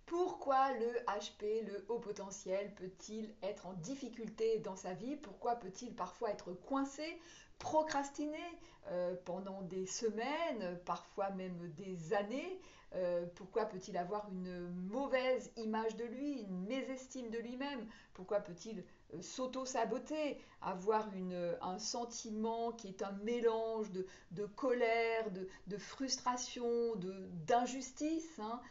Pourquoi le HP, le haut potentiel, peut-il être en difficulté dans sa vie? Pourquoi peut-il parfois être coincé, procrastiné pendant des semaines, parfois même des années? Pourquoi peut-il avoir une mauvaise image de lui, une mésestime de lui-même? Pourquoi peut-il s'auto-saboter, avoir un sentiment qui est un mélange de colère, de frustration, d'injustice, hein?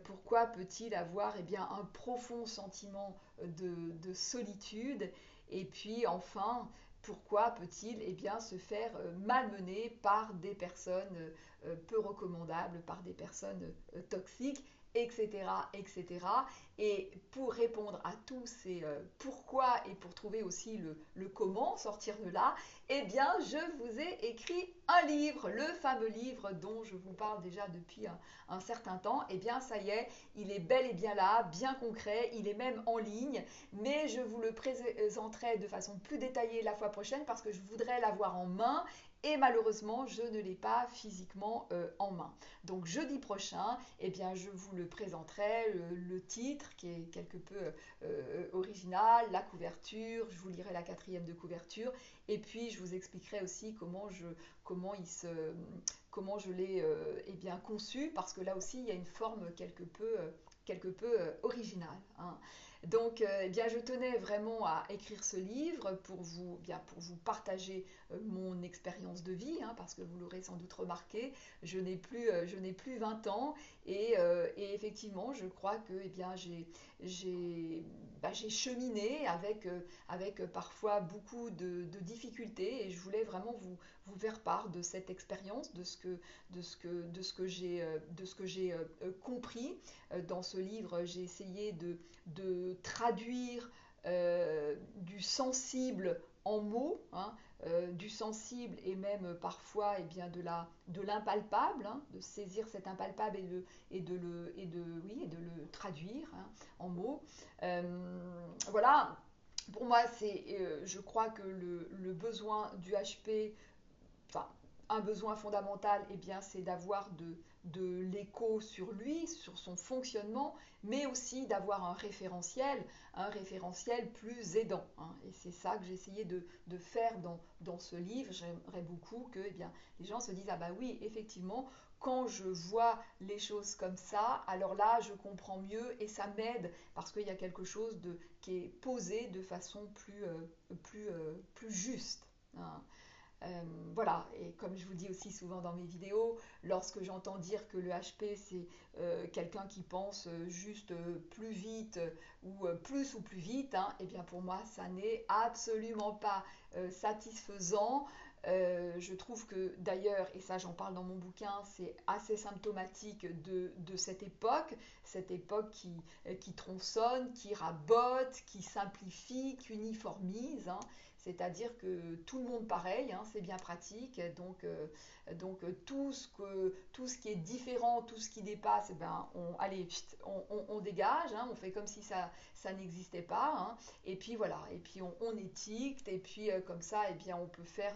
Pourquoi peut-il avoir un profond sentiment de solitude? Et puis enfin, pourquoi peut-il se faire malmener par des personnes peu recommandables, par des personnes toxiques, etc., etc. Et pour répondre à tous ces pourquoi et pour trouver aussi le comment sortir de là, je vous ai écrit un livre, le fameux livre dont je vous parle déjà depuis un certain temps. Ça y est, il est bel et bien là, bien concret, il est même en ligne, mais je vous le présenterai de façon plus détaillée la fois prochaine parce que je voudrais l'avoir en main et malheureusement, je ne l'ai pas physiquement en main. Donc jeudi prochain, je vous le présenterai, le titre qui est quelque peu original, la couverture, je vous lirai la quatrième de couverture, et puis je vous expliquerai aussi comment je l'ai conçu, parce que là aussi il y a une forme quelque peu originale, hein. Donc, je tenais vraiment à écrire ce livre pour vous partager mon expérience de vie, hein, parce que vous l'aurez sans doute remarqué, je n'ai plus 20 ans et effectivement, je crois que j'ai cheminé avec parfois beaucoup de difficultés et je voulais vraiment vous faire part de cette expérience, de ce que j'ai compris. Dans ce livre, j'ai essayé de traduire du sensible en mots, hein, du sensible et même parfois de l'impalpable, hein, de saisir cet impalpable et de le traduire, hein, en mots. Voilà, pour moi, je crois que le besoin du HP, enfin, un besoin fondamental, c'est d'avoir de l'écho sur lui, sur son fonctionnement, mais aussi d'avoir un référentiel plus aidant, hein. Et c'est ça que j'ai essayé de faire dans ce livre. J'aimerais beaucoup que les gens se disent, ah bah oui, effectivement, quand je vois les choses comme ça, alors là, je comprends mieux et ça m'aide parce qu'il y a quelque chose qui est posé de façon plus juste, hein. Voilà, et comme je vous dis aussi souvent dans mes vidéos, lorsque j'entends dire que le HP c'est quelqu'un qui pense juste plus vite ou plus vite, hein, pour moi ça n'est absolument pas satisfaisant. Je trouve que d'ailleurs, et ça j'en parle dans mon bouquin, c'est assez symptomatique de cette époque qui tronçonne, qui rabote, qui simplifie, qui uniformise, hein. C'est-à-dire que tout le monde pareil, hein, c'est bien pratique. Donc tout ce qui est différent, tout ce qui dépasse, allez, on dégage, hein, on fait comme si ça n'existait pas, hein. Et puis voilà, et puis on étiquette, et puis comme ça, on peut faire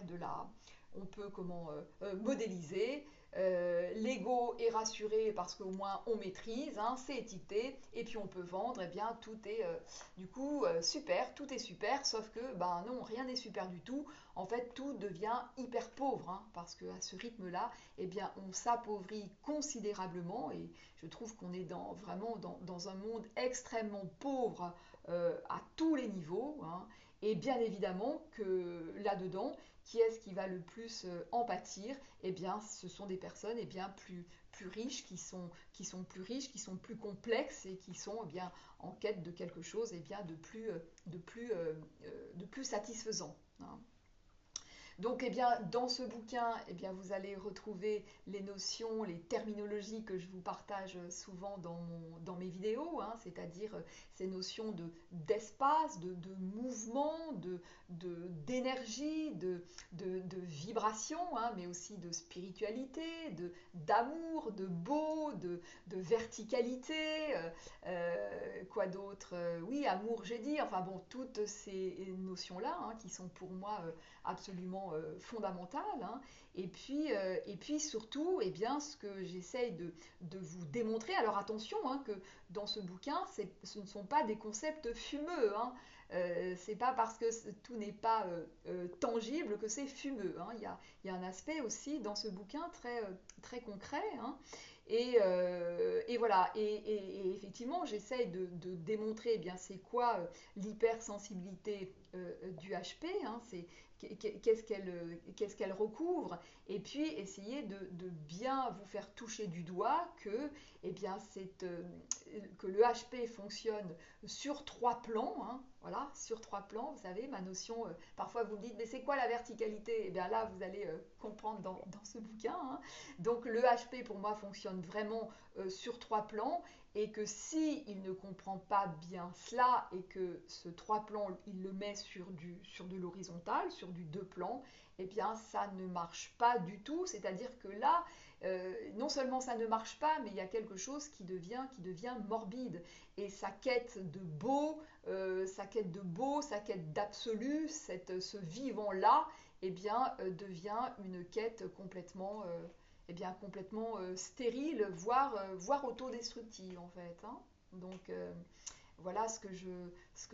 on peut modéliser. L'ego est rassuré parce qu'au moins on maîtrise, hein, c'est étiqueté, et puis on peut vendre, tout est du coup super, tout est super, sauf que non, rien n'est super du tout. En fait, tout devient hyper pauvre, hein, parce qu'à ce rythme-là, on s'appauvrit considérablement, et je trouve qu'on est vraiment dans un monde extrêmement pauvre à tous les niveaux, hein. Et bien évidemment que là-dedans, qui est-ce qui va le plus en pâtir? Ce sont des personnes plus riches, plus riches, qui sont plus complexes et qui sont en quête de quelque chose de plus satisfaisant, hein. Donc, dans ce bouquin, vous allez retrouver les notions, les terminologies que je vous partage souvent dans mes vidéos, hein, c'est-à-dire ces notions d'espace, de mouvement, d'énergie, de vibration, hein, mais aussi de spiritualité, d'amour, de beau, de verticalité, quoi d'autre? Oui, amour, j'ai dit, enfin bon, toutes ces notions-là, hein, qui sont pour moi absolument fondamentale, hein. Et puis surtout, eh bien, ce que j'essaye de vous démontrer, alors attention, hein, que dans ce bouquin, ce ne sont pas des concepts fumeux, hein. C'est pas parce que tout n'est pas tangible que c'est fumeux, hein. Il y a un aspect aussi dans ce bouquin très concret, hein. Et voilà, et effectivement, j'essaye de démontrer, eh bien, c'est quoi l'hypersensibilité du HP, hein, qu'est-ce qu'elle recouvre, et puis essayer de bien vous faire toucher du doigt que, eh bien, que le HP fonctionne sur trois plans, hein, voilà, sur trois plans, vous savez, ma notion, parfois vous me dites, mais c'est quoi la verticalité? Eh bien là, vous allez comprendre dans ce bouquin, hein. Donc le HP pour moi fonctionne vraiment sur trois plans, et que si il ne comprend pas bien cela et que ce trois plans il le met sur de l'horizontal, sur du deux plans, eh bien ça ne marche pas du tout. C'est-à-dire que là, non seulement ça ne marche pas, mais il y a quelque chose qui devient morbide. Et sa quête d'absolu, ce vivant-là, eh bien, devient une quête complètement stérile, voire autodestructive en fait, hein. Donc voilà ce que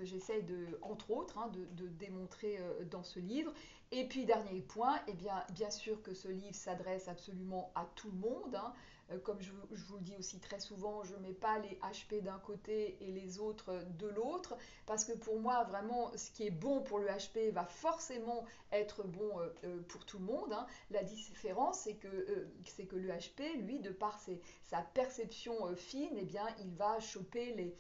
j'essaie entre autres, hein, de démontrer dans ce livre. Et puis dernier point, eh bien sûr que ce livre s'adresse absolument à tout le monde, hein. Comme je vous le dis aussi très souvent, je ne mets pas les HP d'un côté et les autres de l'autre, parce que pour moi, vraiment, ce qui est bon pour le HP va forcément être bon pour tout le monde, hein. La différence, c'est que le HP, lui, de par sa perception fine, eh bien, il va choper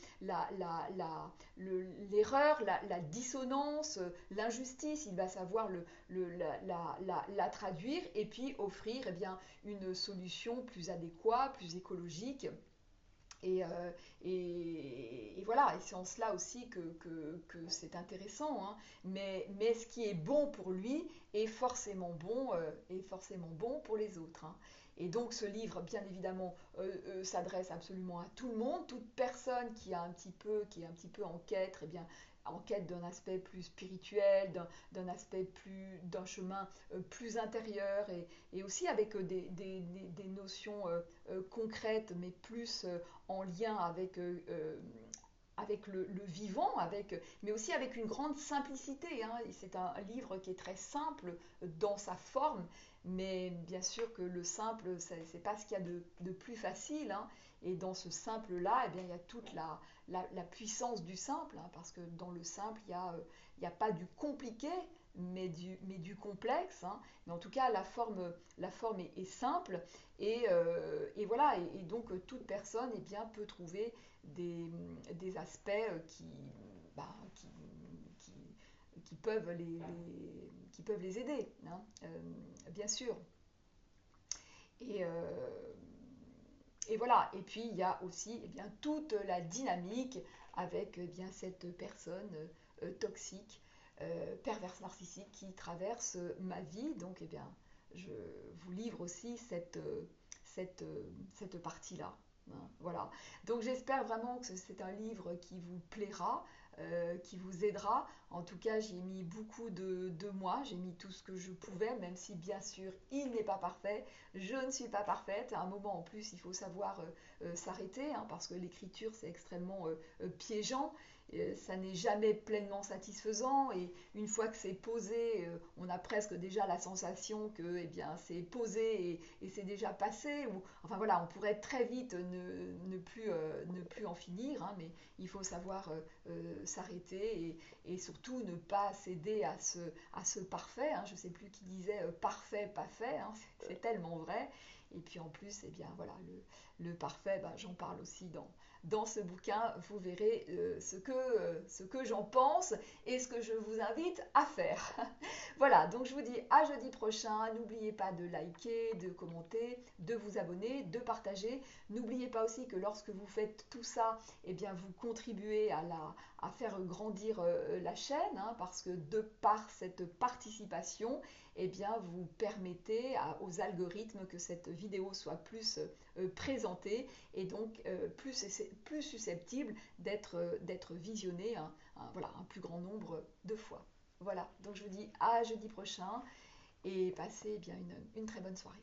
l'erreur, la dissonance, l'injustice, il va savoir la traduire et puis offrir, eh bien, une solution plus adéquate, plus écologique. Et, euh, et voilà, et c'est en cela aussi que c'est intéressant, hein. Mais ce qui est bon pour lui est forcément bon pour les autres, hein. Et donc ce livre, bien évidemment, s'adresse absolument à tout le monde, toute personne qui est un petit peu en quête, eh bien, en quête d'un aspect plus spirituel, d'un chemin plus intérieur, et aussi avec des notions concrètes, mais plus en lien avec le vivant, mais aussi avec une grande simplicité, hein. C'est un livre qui est très simple dans sa forme, mais bien sûr que le simple, c'est pas ce qu'il y a de plus facile, hein. Et dans ce simple-là, eh bien, il y a toute la puissance du simple, hein, parce que dans le simple, il y a pas du compliqué, mais du complexe, hein. Mais en tout cas, la forme est simple, et voilà, et donc toute personne, eh bien, peut trouver des aspects bah, qui, qui peuvent les aider, hein, bien sûr. Et, et voilà, et puis il y a aussi, eh bien, toute la dynamique avec, eh bien, cette personne toxique, perverse narcissique qui traverse ma vie. Donc eh bien, je vous livre aussi cette, cette partie-là, hein, voilà. Donc j'espère vraiment que c'est un livre qui vous plaira, qui vous aidera. En tout cas, j'ai mis beaucoup de moi, j'ai mis tout ce que je pouvais, même si bien sûr il n'est pas parfait. Je ne suis pas parfaite. À un moment en plus, il faut savoir s'arrêter, hein, parce que l'écriture c'est extrêmement piégeant. Ça n'est jamais pleinement satisfaisant, et une fois que c'est posé, on a presque déjà la sensation que, eh bien, c'est posé et c'est déjà passé. Ou, enfin voilà, on pourrait très vite ne plus en finir, hein, mais il faut savoir s'arrêter, et surtout ne pas céder à ce parfait, hein. Je ne sais plus qui disait parfait, pas fait, hein, c'est tellement vrai. Et puis en plus, eh bien, voilà, le parfait, bah, j'en parle aussi dans ce bouquin. Vous verrez ce que j'en pense et ce que je vous invite à faire. Voilà, donc je vous dis à jeudi prochain. N'oubliez pas de liker, de commenter, de vous abonner, de partager. N'oubliez pas aussi que lorsque vous faites tout ça, eh bien, vous contribuez à faire grandir la chaîne, hein, parce que de par cette participation, eh bien, vous permettez aux algorithmes que cette vidéo soit plus présentée, et donc plus susceptible d'être visionnée, voilà, un plus grand nombre de fois. Voilà, donc je vous dis à jeudi prochain, et passez eh bien une très bonne soirée.